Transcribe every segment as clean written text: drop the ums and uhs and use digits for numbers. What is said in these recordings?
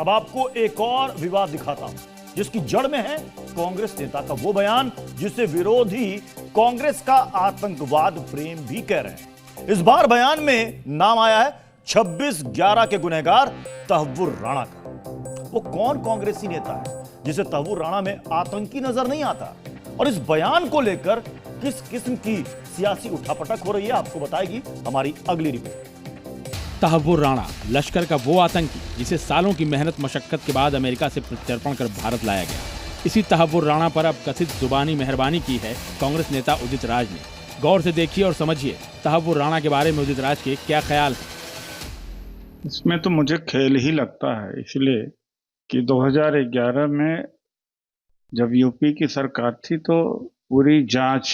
अब आपको एक और विवाद दिखाता हूं, जिसकी जड़ में है कांग्रेस नेता का वो बयान जिसे विरोधी कांग्रेस का आतंकवाद प्रेम भी कह रहे हैं। इस बार बयान में नाम आया है 26/11 के गुनहगार तहव्वुर राणा का। वो कौन कांग्रेसी नेता है जिसे तहव्वुर राणा में आतंकी नजर नहीं आता? और इस बयान को लेकर किस किस्म की सियासी उठापटक हो रही है, आपको बताएगी हमारी अगली रिपोर्ट। तहव्वुर राणा लश्कर का वो आतंकी जिसे सालों की मेहनत मशक्कत के बाद अमेरिका से प्रत्यर्पण कर भारत लाया गया। इसी तहव्वुर राणा पर अब कथित जुबानी मेहरबानी की है कांग्रेस नेता उदित राज ने। गौर से देखिए और समझिए तहव्वुर राणा के बारे में उदित राज के क्या ख्याल है। इसमें तो मुझे खेल ही लगता है, इसलिए कि 2011 में जब यूपी की सरकार थी तो पूरी जांच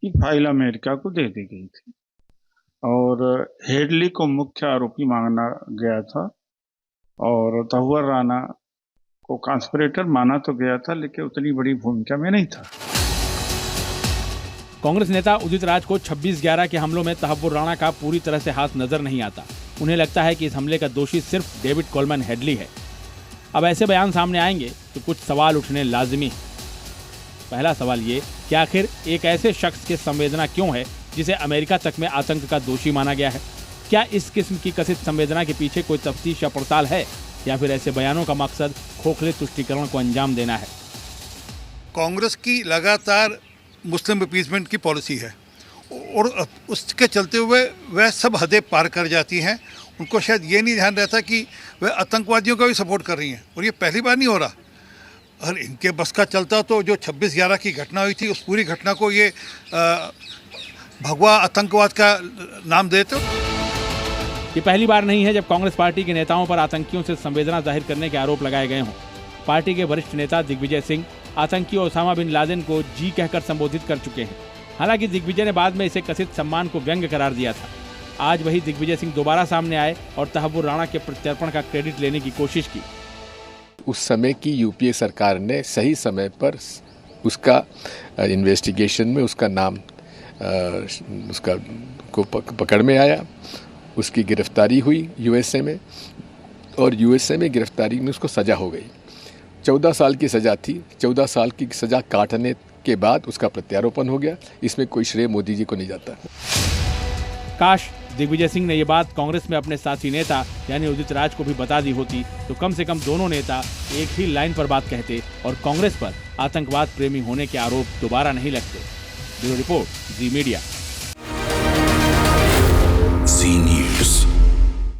की फाइल अमेरिका को दे दी गई थी और हेडली को मुख्य आरोपी माना गया था और तहव्वुर राणा को कॉन्स्पिरेटर माना तो गया था, लेकिन उतनी बड़ी भूमिका में नहीं था। कांग्रेस नेता उदित राज को 26/11 के हमलों में तहव्वुर राणा का पूरी तरह से हाथ नजर नहीं आता। उन्हें लगता है कि इस हमले का दोषी सिर्फ डेविड कोलमैन हेडली है। अब ऐसे बयान सामने आएंगे तो कुछ सवाल उठने लाजिमी है। पहला सवाल ये कि आखिर एक ऐसे शख्स की संवेदना क्यों है जिसे अमेरिका तक में आतंक का दोषी माना गया है? क्या इस किस्म की कथित संवेदना के पीछे कोई तफ्तीश या पड़ताल है, या फिर ऐसे बयानों का मकसद खोखले तुष्टीकरण को अंजाम देना है? कांग्रेस की लगातार मुस्लिम अपीसमेंट की पॉलिसी है और उसके चलते हुए वह सब हदें पार कर जाती हैं। उनको शायद ये नहीं ध्यान रहता कि वह आतंकवादियों का भी सपोर्ट कर रही हैं, और ये पहली बार नहीं हो रहा। अगर इनके बस का चलता तो जो 26/11 की घटना हुई थी उस पूरी घटना को ये भगवा आतंकवाद का नाम देते। ये पहली बार नहीं है जब कांग्रेस पार्टी के नेताओं पर आतंकियों से संवेदना जाहिर करने के आरोप लगाए गए हों। पार्टी के वरिष्ठ नेता दिग्विजय सिंह आतंकी ओसामा बिन लादेन को जी कहकर संबोधित कर चुके हैं। हालांकि दिग्विजय ने बाद में इसे कथित सम्मान को व्यंग्य करार दिया था। आज वही दिग्विजय सिंह दोबारा सामने आए और तहव्वुर राणा के प्रत्यर्पण का क्रेडिट लेने की कोशिश की। उस समय की यूपीए सरकार ने सही समय पर उसका इन्वेस्टिगेशन में उसका नाम उसका को पकड़ में आया, उसकी गिरफ्तारी हुई यूएसए में, और यूएसए में गिरफ्तारी में उसको सज़ा हो गई। 14 साल की सज़ा थी। 14 साल की सज़ा काटने के बाद उसका प्रत्यारोपण हो गया। इसमें कोई श्रेय मोदी जी को नहीं जाता। काश दिग्विजय सिंह ने ये बात कांग्रेस में अपने साथी नेता यानी उदित राज को भी बता दी होती तो कम से कम दोनों नेता एक ही लाइन पर बात कहते और कांग्रेस पर आतंकवाद प्रेमी होने के आरोप दोबारा नहीं लगते। ब्यूरो रिपोर्ट, जी मीडिया।